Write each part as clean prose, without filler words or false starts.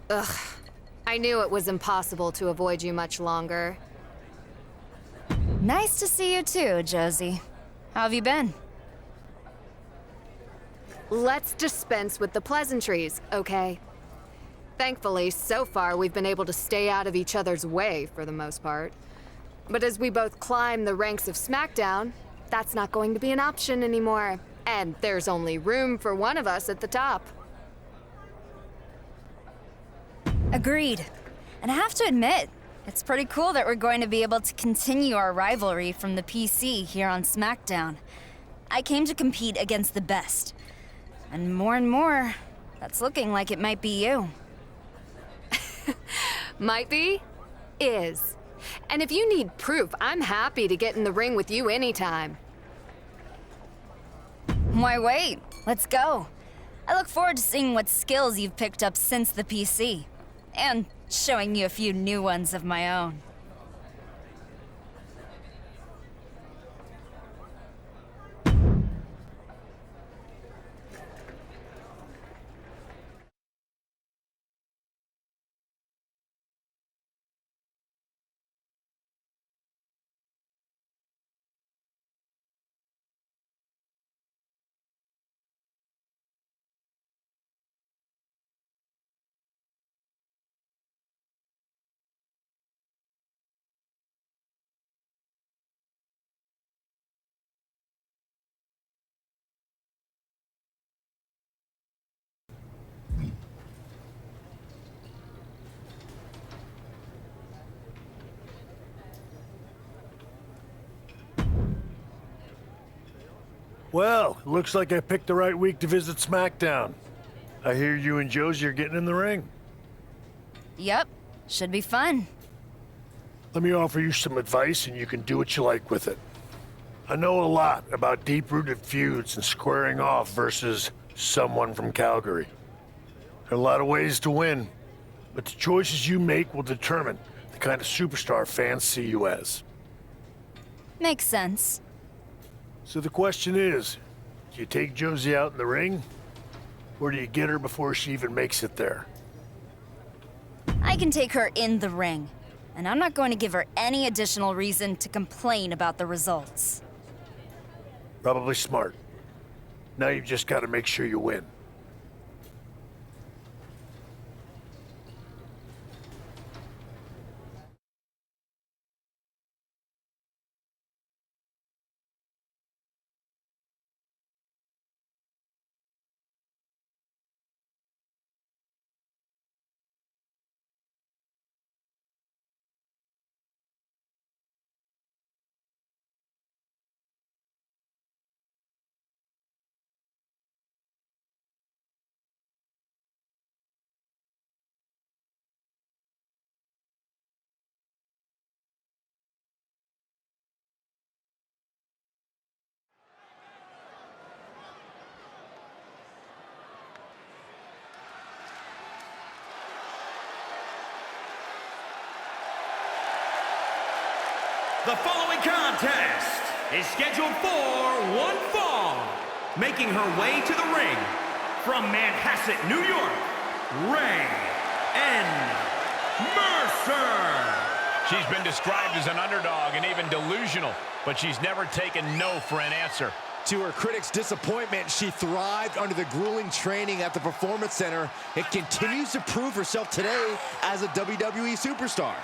Ugh. I knew it was impossible to avoid you much longer. Nice to see you too, Josie. How have you been? Let's dispense with the pleasantries, okay? Thankfully, so far we've been able to stay out of each other's way for the most part. But as we both climb the ranks of SmackDown, that's not going to be an option anymore. And there's only room for one of us at the top. Agreed. And I have to admit, it's pretty cool that we're going to be able to continue our rivalry from the PC here on SmackDown. I came to compete against the best. And more, that's looking like it might be you. Might be? Is. And if you need proof, I'm happy to get in the ring with you anytime. Why wait? Let's go. I look forward to seeing what skills you've picked up since the PC. And showing you a few new ones of my own. Well, it looks like I picked the right week to visit SmackDown. I hear you and Josie are getting in the ring. Yep, should be fun. Let me offer you some advice and you can do what you like with it. I know a lot about deep-rooted feuds and squaring off versus someone from Calgary. There are a lot of ways to win, but the choices you make will determine the kind of superstar fans see you as. Makes sense. So the question is, do you take Josie out in the ring? Or do you get her before she even makes it there? I can take her in the ring, and I'm not going to give her any additional reason to complain about the results. Probably smart. Now you've just got to make sure you win. The following contest is scheduled for one fall. Making her way to the ring from Manhasset, New York, Ray N. Mercer. She's been described as an underdog and even delusional, but she's never taken no for an answer. To her critics' disappointment, she thrived under the grueling training at the Performance Center and continues to prove herself today as a WWE superstar.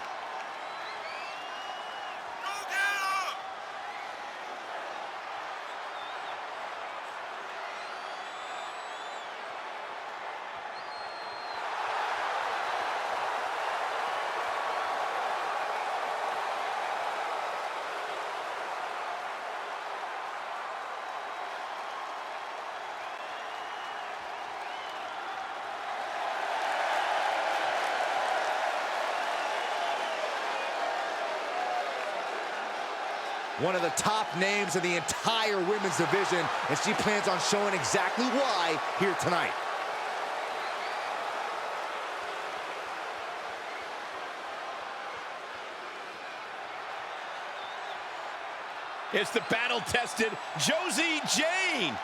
One of the top names in the entire women's division, and she plans on showing exactly why here tonight. It's the battle-tested Josie Jane.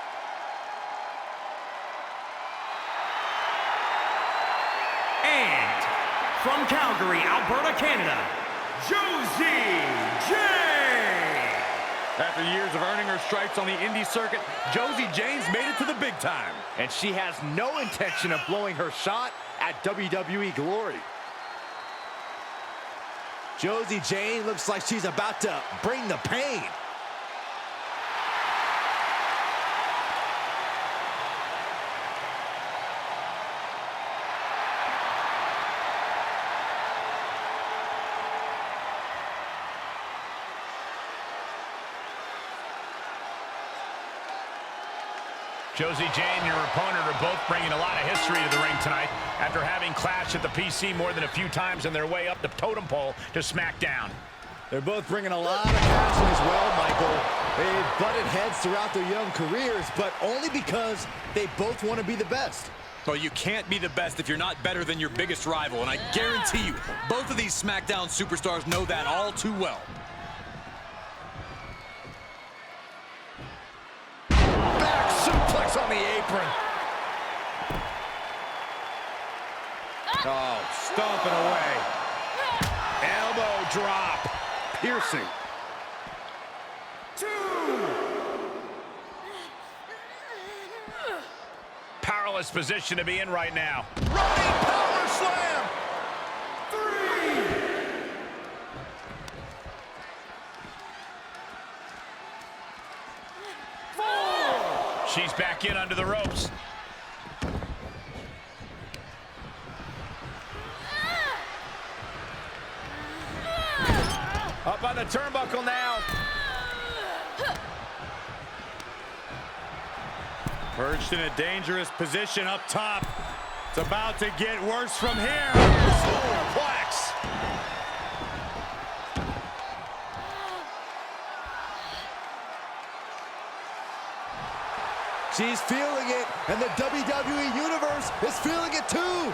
And from Calgary, Alberta, Canada, Josie Jane. After years of earning her stripes on the indie circuit, Josie Jane's made it to the big time. And she has no intention of blowing her shot at WWE Glory. Josie Jane looks like she's about to bring the pain. Josie Jane and your opponent are both bringing a lot of history to the ring tonight after having clashed at the PC more than a few times on their way up the totem pole to SmackDown. They're both bringing a lot of passion as well, Michael. They've butted heads throughout their young careers, but only because they both want to be the best. Well, you can't be the best if you're not better than your biggest rival, and I guarantee you, both of these SmackDown superstars know that all too well. Back suplex on the apron. Oh, stomping away. Elbow drop. Piercing. Powerless position to be in right now. Running power slam. 4. She's back in under the ropes. Up on the turnbuckle now. Perched in a dangerous position up top. It's about to get worse from here. Superplex. She's feeling it, and the WWE Universe is feeling it too.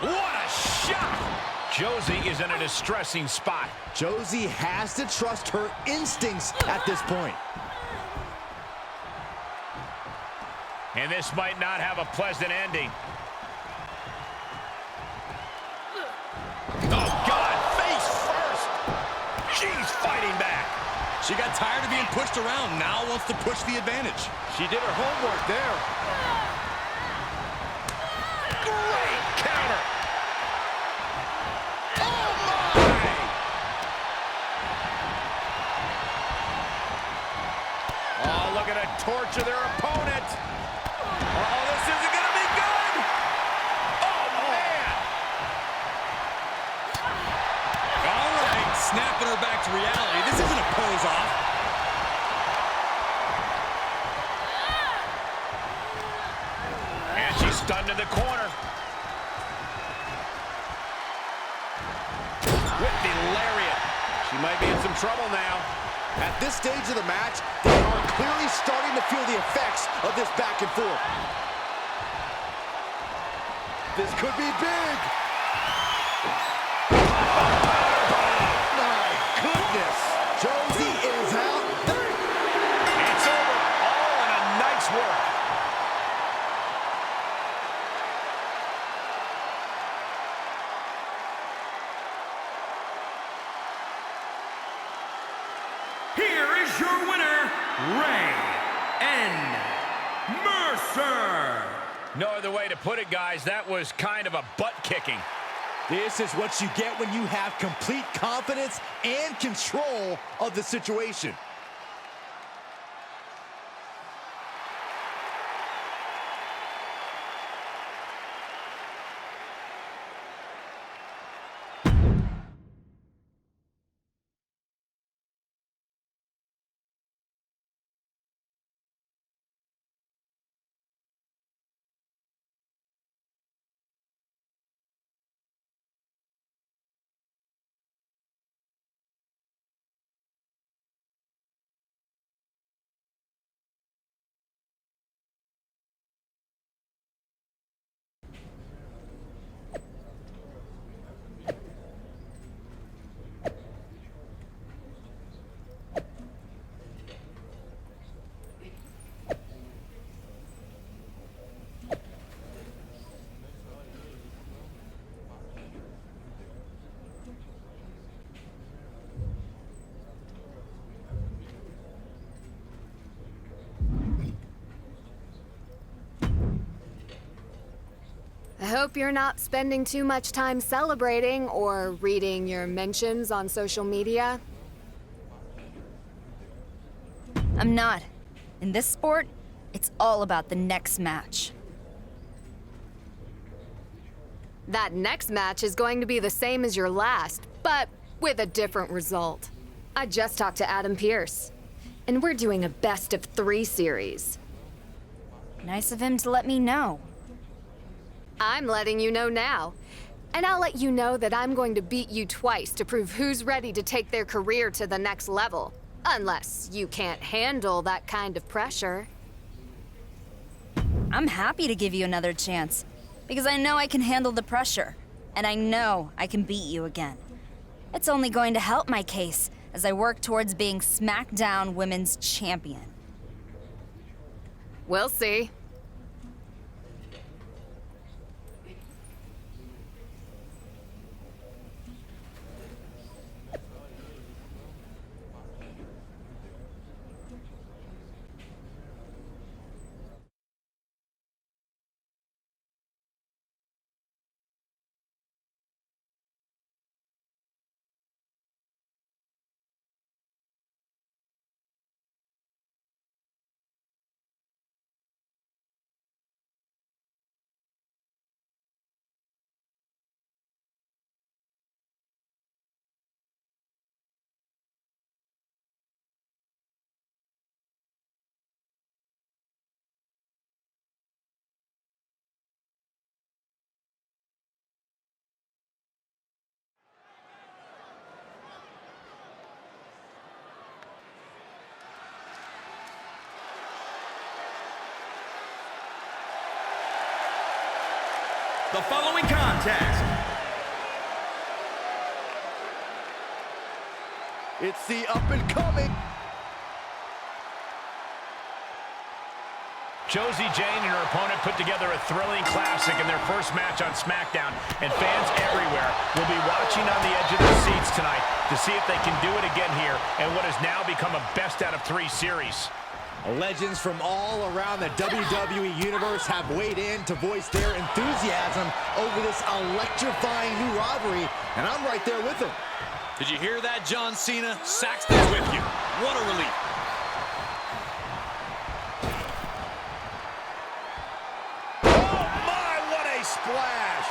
What a shot! Josie is in a distressing spot. Josie has to trust her instincts at this point. And this might not have a pleasant ending. Oh, God, face first! She's fighting back. She got tired of being pushed around, now wants to push the advantage. She did her homework there. Great counter. Oh, my! Oh, look at her torture their opponent. Oh, this isn't going to be good. Oh, man. All right, snapping her back to reality. This isn't a pose-off. And she's stunned in the corner. With the lariat. She might be in some trouble now. At this stage of the match, they are clearly starting to feel the effects of this back and forth. This could be big. My goodness. Josie is out. It's over. All in a night's work. Here is your winner, Ray N. Mercer. No other way to put it, guys. That was kind of a butt-kicking. This is what you get when you have complete confidence and control of the situation. Hope you're not spending too much time celebrating or reading your mentions on social media. I'm not. In this sport, it's all about the next match. That next match is going to be the same as your last, but with a different result. I just talked to Adam Pearce, and we're doing a best-of-3 series. Nice of him to let me know. I'm letting you know now. And I'll let you know that I'm going to beat you twice to prove who's ready to take their career to the next level. Unless you can't handle that kind of pressure. I'm happy to give you another chance, because I know I can handle the pressure, and I know I can beat you again. It's only going to help my case as I work towards being SmackDown Women's Champion. We'll see. The following contest. It's the up-and-coming Josie Jane and her opponent put together a thrilling classic in their first match on SmackDown, and fans everywhere will be watching on the edge of their seats tonight to see if they can do it again here in what has now become a best-out-of-3 series. legends from all around the WWE Universe have weighed in to voice their enthusiasm over this electrifying new rivalry, and I'm right there with them. Did you hear that, John Cena? Saxton's with you. What a relief. Oh my, what a splash!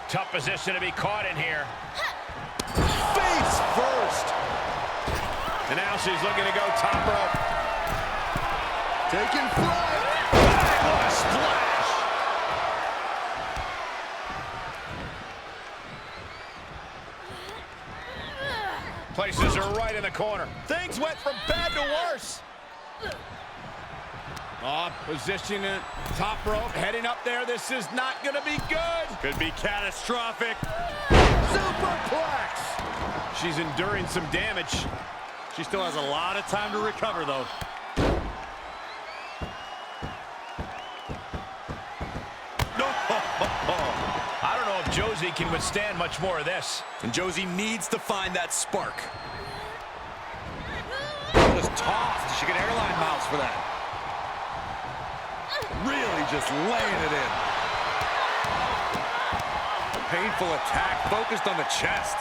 Tough position to be caught in here. Face first. And now she's looking to go top rope. Taking flight. What a splash. Places her right in the corner. Things went from bad to worse. Oh, positioning top rope, heading up there. This is not going to be good. Could be catastrophic. Superplex. She's enduring some damage. She still has a lot of time to recover, though. No. I don't know if Josie can withstand much more of this. And Josie needs to find that spark. Was tossed. She get airline miles for that. Really just laying it in. Painful attack focused on the chest.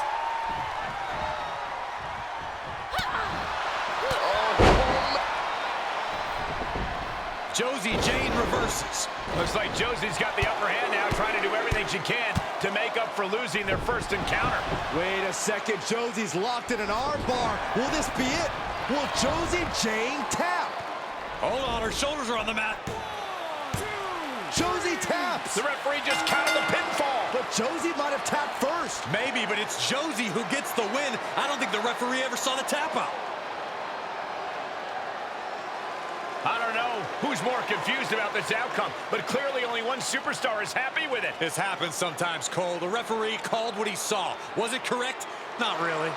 Josie Jane reverses. Looks like Josie's got the upper hand now, trying to do everything she can to make up for losing their first encounter. Wait a second, Josie's locked in an arm bar. Will this be it? Will Josie Jane tap? Hold on, her shoulders are on the mat. Josie taps. The referee just counted the pinfall. But Josie might have tapped first. Maybe, but it's Josie who gets the win. I don't think the referee ever saw the tap out. I don't know who's more confused about this outcome, but clearly only one superstar is happy with it. This happens sometimes, Cole. The referee called what he saw. Was it correct? Not really.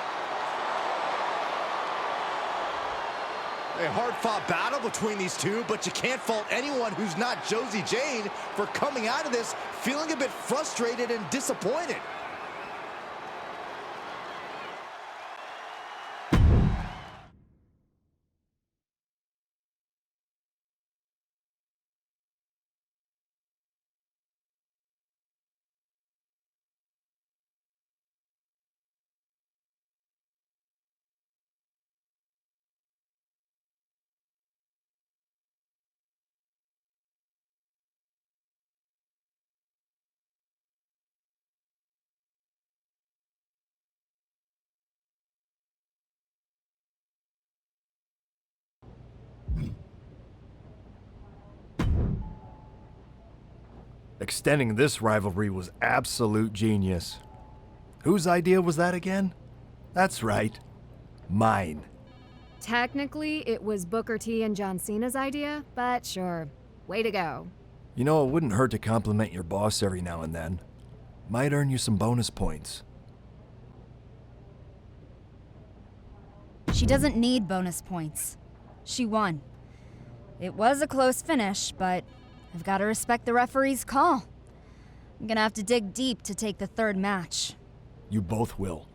A hard-fought battle between these two, but you can't fault anyone who's not Josie Jane for coming out of this feeling a bit frustrated and disappointed. Extending this rivalry was absolute genius. Whose idea was that again? That's right. Mine. Technically, it was Booker T and John Cena's idea, but sure. Way to go. You know, it wouldn't hurt to compliment your boss every now and then. Might earn you some bonus points. She doesn't need bonus points. She won. It was a close finish, but I've got to respect the referee's call. I'm gonna have to dig deep to take the third match. You both will.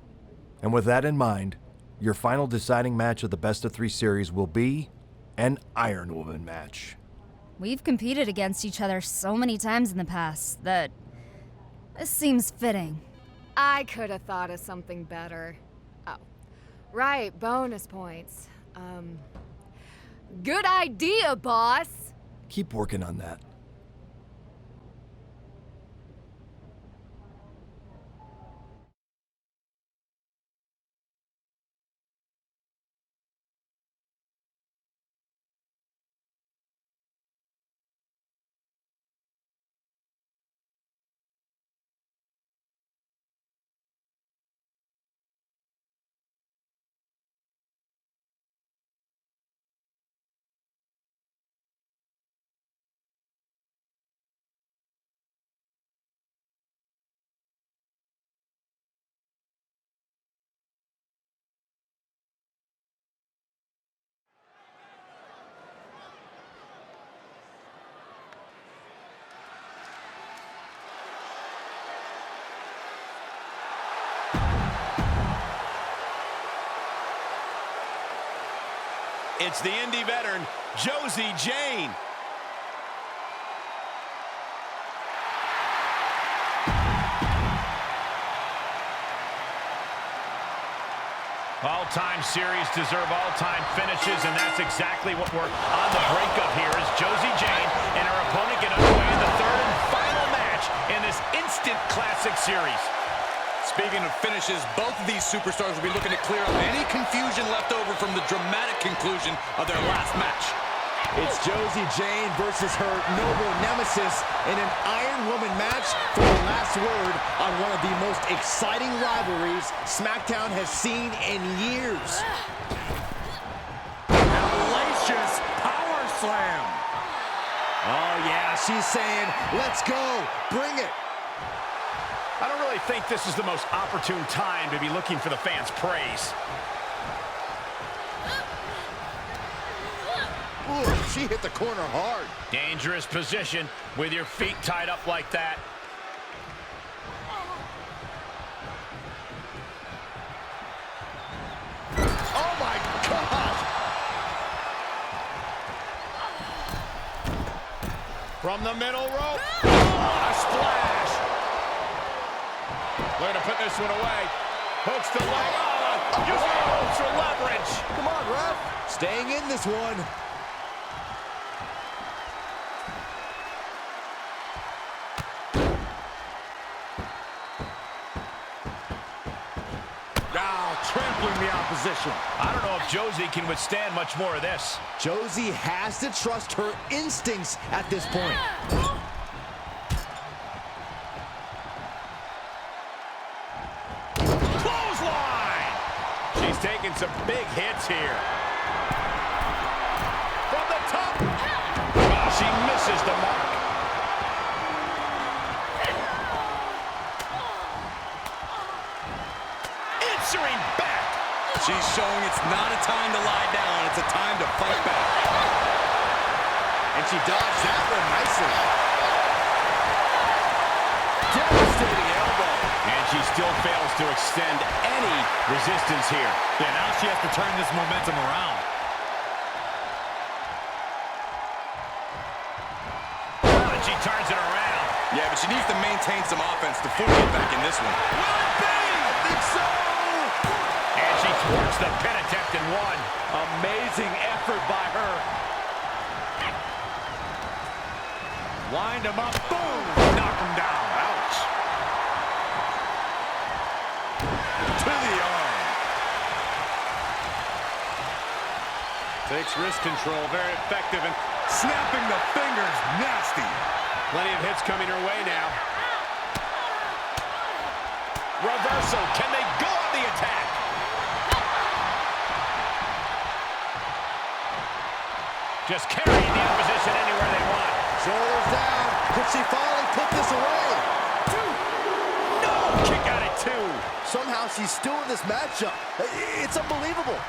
And with that in mind, your final deciding match of the best-of-3 series will be an Iron Woman match. We've competed against each other so many times in the past that this seems fitting. I could have thought of something better. Oh, right, bonus points. Good idea, boss! Keep working on that. It's the indie veteran, Josie Jane. All-time series deserve all-time finishes, and that's exactly what we're on the brink of here as Josie Jane and her opponent get underway in the third and final match in this instant classic series. Speaking of finishes, both of these superstars will be looking to clear up any confusion left over from the dramatic conclusion of their last match. It's Josie Jane versus her noble nemesis in an Iron Woman match for the last word on one of the most exciting rivalries SmackDown has seen in years. Hellacious power slam. Oh yeah, she's saying, let's go, bring it. I don't really think this is the most opportune time to be looking for the fans' praise. Ooh, she hit the corner hard. Dangerous position with your feet tied up like that. Oh my God! From the middle rope. Oh, a splash. Looking to put this one away. Hooks the leg. Oh, using the ropes for leverage. Come on, ref. Staying in this one. Now trampling the opposition. I don't know if Josie can withstand much more of this. Josie has to trust her instincts at this point. Clothesline! She's taking some big hits here. From the top. Oh, she misses the mark. Answering back. She's showing it's not a time to lie down, it's a time to fight back. And she dodged that one nicely. Devastating elbow. And she still fails to extend any resistance here. Yeah, now she has to turn this momentum around. Oh, and she turns it around. Yeah, but she needs to maintain some offense to fully get back in this one. Will it be? I think so. And she thwarts the pin attempt in one. Amazing effort by her. Wind him up. Boom. Knock him down. Ouch. To the arm. Takes wrist control. Very effective. And Snapping the fingers, nasty. Plenty of hits coming her way now. Reversal, can they go on the attack? Just carrying the opposition anywhere they want. Shoulders down. Could she finally put this away? No! Kick out at 2. Somehow she's still in this matchup. It's unbelievable.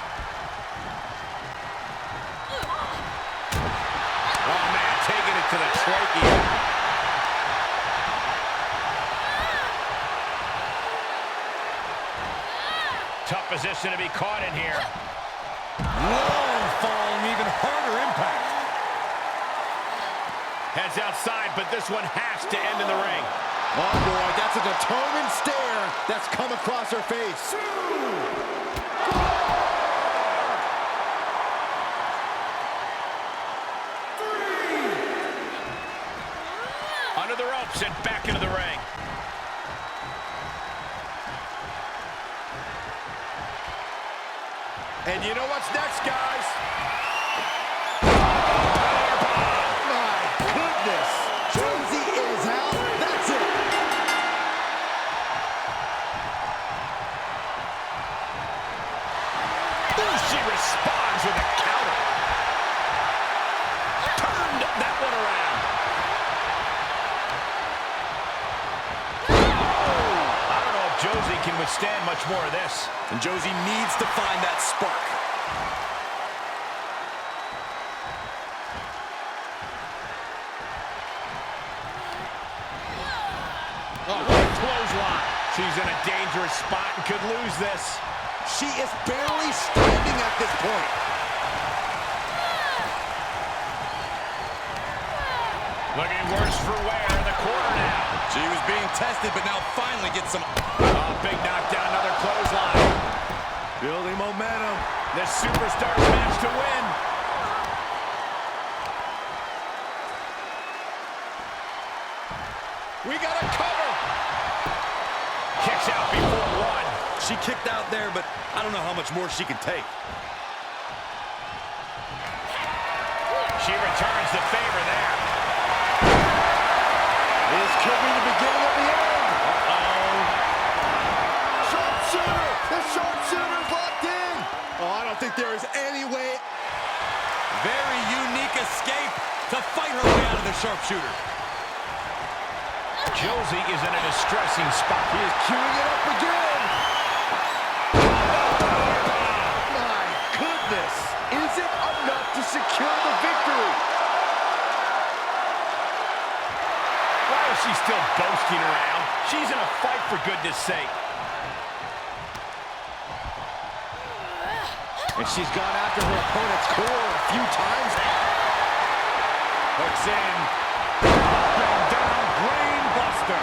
Oh, man, taking it to the trachea. Tough position to be caught in here. Long fall and even harder impact. Heads outside, but this one has to end in the ring. Oh, boy, that's a determined stare that's come across her face. Under the ropes and back into the ring. And you know what's next, guys? My goodness. Josie is out. That's it. Ooh, she responds with a counter. Turned that one around. I don't know if Josie can withstand much more of this. And Josie needs to find that spark. Oh, what a clothesline. She's in a dangerous spot and could lose this. She is barely standing at this point. Looking worse for wear in the corner now. She was being tested, but now finally gets some... Oh, big knockdown, another clothesline. Building momentum. This superstar's match to win. We got a cover. Kicks out before 1. She kicked out there, but I don't know how much more she can take. She returns the favor there. This could be the beginning of the end. Uh-oh. Sharpshooter! The sharpshooter's locked in. Oh, I don't think there is any way. Very unique escape to fight her way out of the sharpshooter. Josie is in a distressing spot. He is queuing it up again. My goodness. Is it enough to secure the victory? Why is she still boasting around? She's in a fight, for goodness sake. And she's gone after her opponent's core a few times. Hooks in. Up and down, brain buster.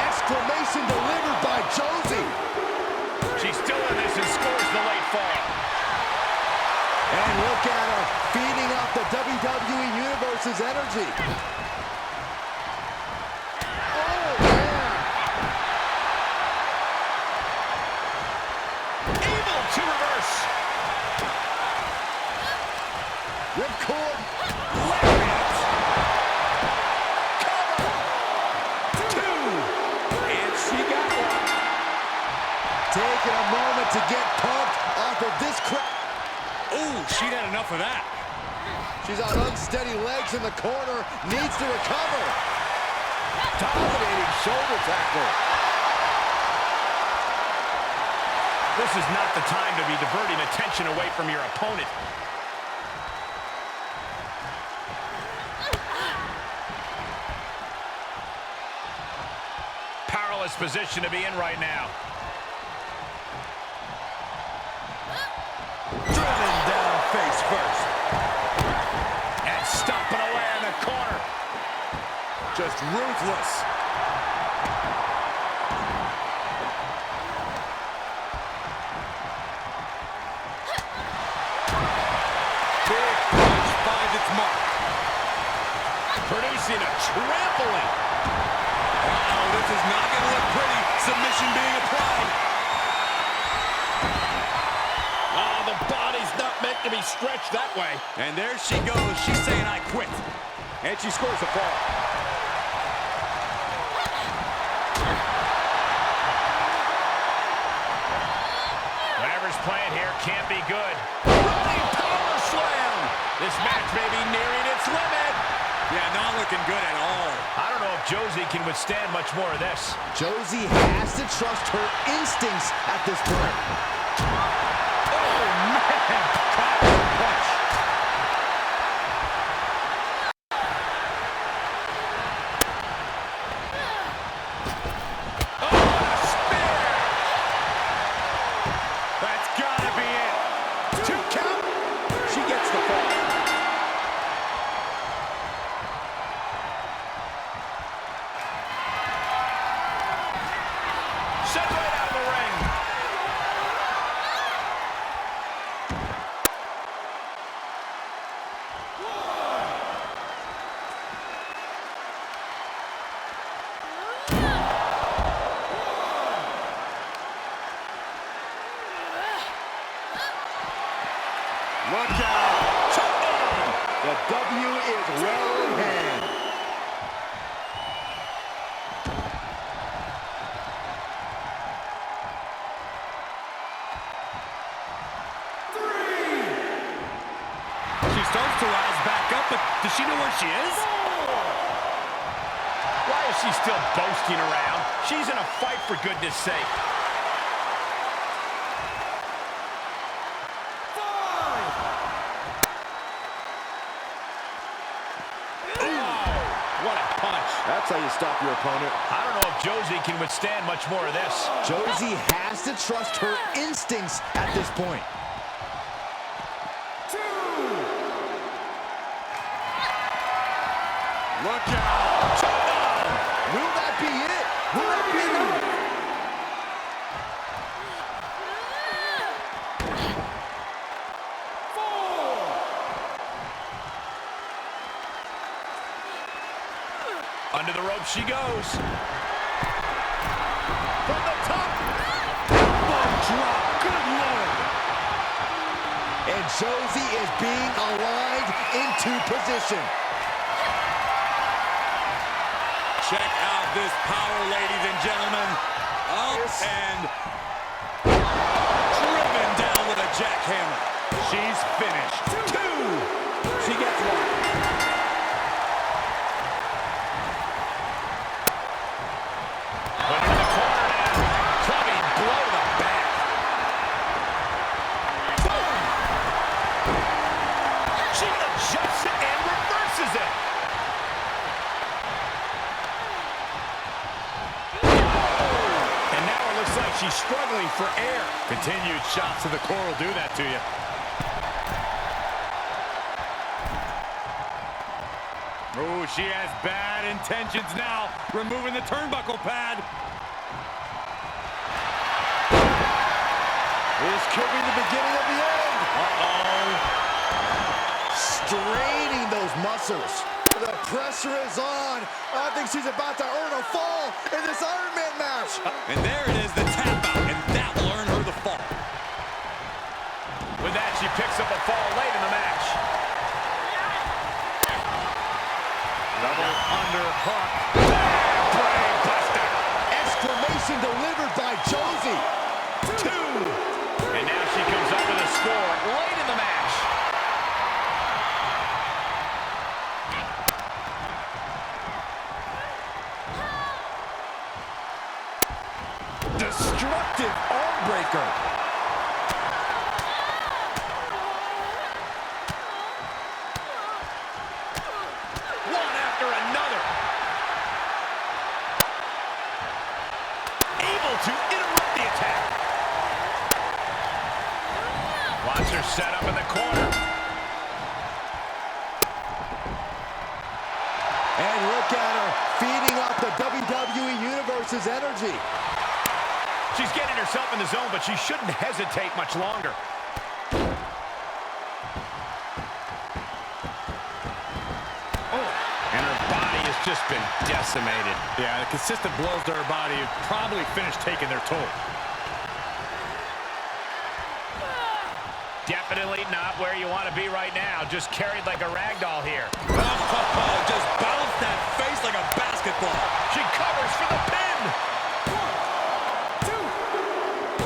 Exclamation delivered by Josie. She's still in this and scores the late fall. And look at her, feeding off the WWE Universe's energy. Oh, man. Able to reverse. Ripcord. Lariat. Cover. 2. And she got 1. Taking a moment to get pumped off of this crowd. Ooh, she'd had enough of that. She's on unsteady legs in the corner, needs to recover. Dominating shoulder tackle. This is not the time to be diverting attention away from your opponent. Powerless position to be in right now. Driven down face first. And stomping away in the corner. Just ruthless. Big punch finds its mark. Producing a trampling. Uh-oh, this is not going to look pretty. Submission being applied. Oh, the body's not meant to to be stretched that way. And there she goes. She's saying, I quit. And she scores a fall. Whatever's playing here can't be good. Running power slam. This match may be nearing its limit. Yeah, not looking good at all. I don't know if Josie can withstand much more of this. Josie has to trust her instincts at this point. Oh, man. Caught the punch. Oh, spear. That's gotta be it. 2 count. She gets the fall. Sent right out of the ring. Look out. Choke on. The W is well in hand. She starts to rise back up, but does she know where she is? Why is she still boasting around? She's in a fight, for goodness sake. What a punch. That's how you stop your opponent. I don't know if Josie can withstand much more of this. Josie has to trust her instincts at this point. Look out. Will that be it? Will that be enough? Under the rope she goes. From the top. Elbow drop. Good Lord. And Josie is being aligned into position. Check out this power, ladies and gentlemen. Up and driven down with a jackhammer. She's finished. 2. She gets one. Put her in the corner now. Clubbing blow to the back. She adjusts it and reverses it. And now it looks like she's struggling for air. Continued shots to the core will do that to you. Oh, she has bad intentions now. Removing the turnbuckle pad. This could be the beginning of the end. Uh-oh. Straining those muscles. The pressure is on. I think she's about to earn a fall in this Iron Man match. And there it is, the tap out, and that will earn her the fall. With that, she picks up a fall late in the match. Double underhook. Brain buster. Exclamation delivered by Josie. 2. And now she comes up with a score late in the match. Destructive arm breaker. One after another. Able to interrupt the attack. Watch her set up in the corner. And look at her feeding off the WWE Universe's energy. She's getting herself in the zone, but she shouldn't hesitate much longer. And her body has just been decimated. Yeah, the consistent blows to her body have probably finished taking their toll. Definitely not where you want to be right now. Just carried like a rag doll here. Oh, just bounced that face like a basketball. She covers for the pin.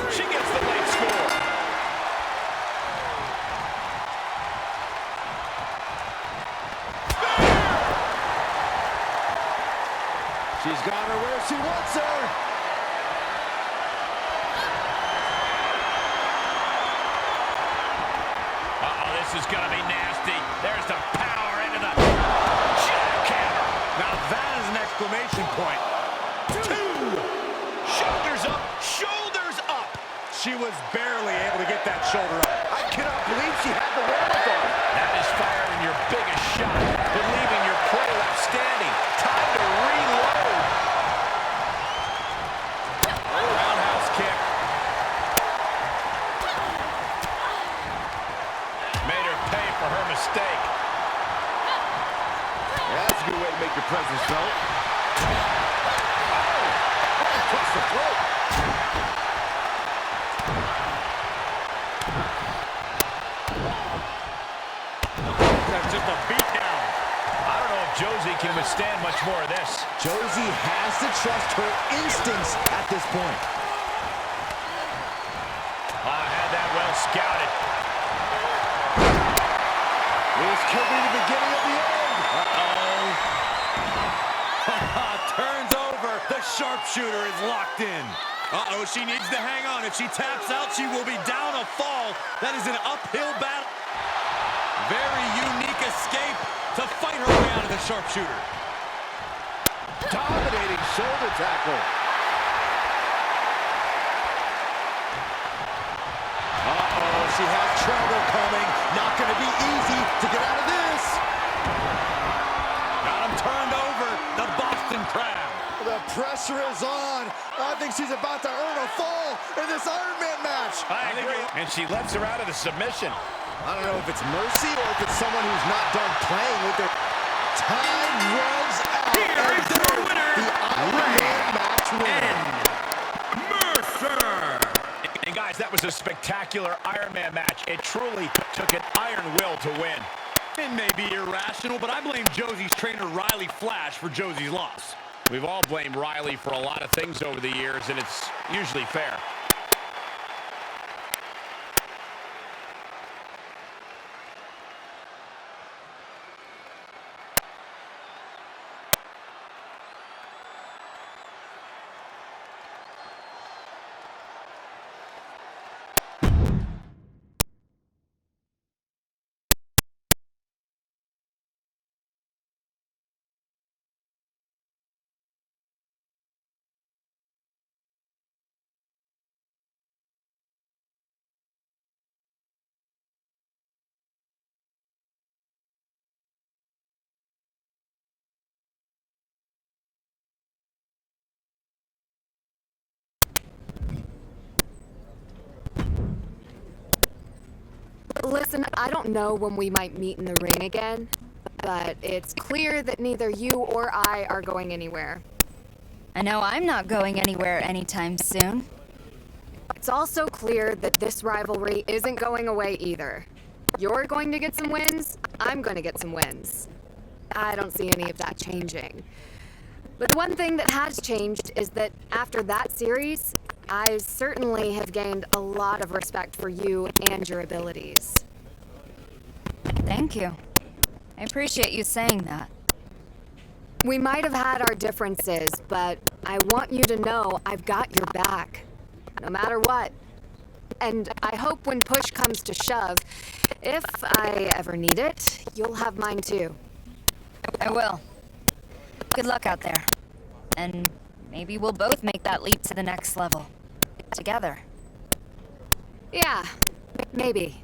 1, 2. She gets the late score. She's got her where she wants her. This is going to be nasty. There's the power into the jackhammer. Now that is an exclamation point. 2. Shoulders up, shoulders up. She was barely able to get that shoulder up. I cannot believe she had the wherewithal. That is firing your biggest shot, but leaving your prey left standing. Time to reload. Roundhouse kick. Made her pay for her mistake. Yeah, that's a good way to make your presence felt. Across the throat. That's just a beatdown. I don't know if Josie can withstand much more of this. Josie has to trust her instincts at this point. I had that well scouted. This could be the beginning of the end. Turns over. The sharpshooter is locked in. She needs to hang on. If she taps out, she will be down a fall. That is an uphill battle. Very unique escape to fight her way out of the sharpshooter. Dominating shoulder tackle. She has trouble coming. Not going to be easy to get out of this. Got him turned over. The Boston Crab. The pressure is on. I think she's about to earn a fall in this Iron Man match. I agree. And she lets her out of the submission. I don't know if it's mercy or if it's someone who's not done playing with it. Time runs out. Here is your winner, The Iron Man match win. Mercer. And guys, that was a spectacular Iron Man match. It truly took an iron will to win. It may be irrational, but I blame Josie's trainer, Riley Flash, for Josie's loss. We've all blamed Riley for a lot of things over the years, and it's usually fair. Listen, I don't know when we might meet in the ring again, but it's clear that neither you or I are going anywhere. I know I'm not going anywhere anytime soon. It's also clear that this rivalry isn't going away either. You're going to get some wins, I'm going to get some wins. I don't see any of that changing. But the one thing that has changed is that after that series, I certainly have gained a lot of respect for you and your abilities. Thank you. I appreciate you saying that. We might have had our differences, but I want you to know I've got your back, no matter what. And I hope when push comes to shove, if I ever need it, you'll have mine too. I will. Good luck out there. And maybe we'll both make that leap to the next level. Together. Yeah, maybe.